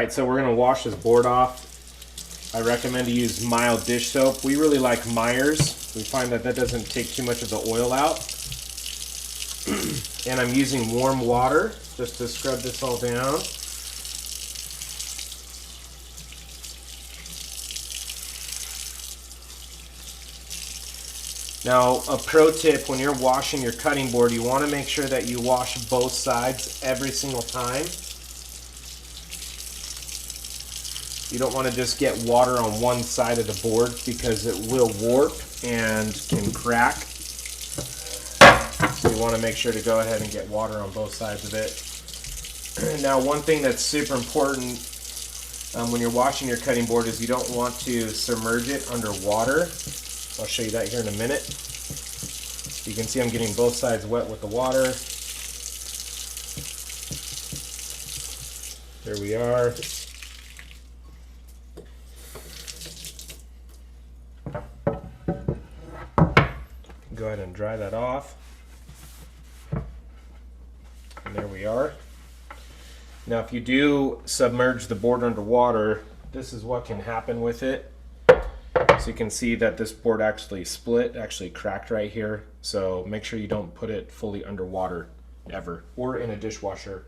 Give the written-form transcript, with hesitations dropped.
Alright, so we're going to wash this board off. I recommend to use mild dish soap. We really like Meyer's. We find that that doesn't take too much of the oil out. And I'm using warm water just to scrub this all down. Now, a pro tip, when you're washing your cutting board, you want to make sure that you wash both sides every single time. You don't want to just get water on one side of the board because it will warp and can crack. So you want to make sure to go ahead and get water on both sides of it. Now, one thing that's super important when you're washing your cutting board is you don't want to submerge it under water. I'll show you that here in a minute. You can see I'm getting both sides wet with the water. There we are. Go ahead and dry that off. And there we are. Now if you do submerge the board under water, this is what can happen with it. So you can see that this board actually split, actually cracked right here. So make sure you don't put it fully underwater ever, or in a dishwasher.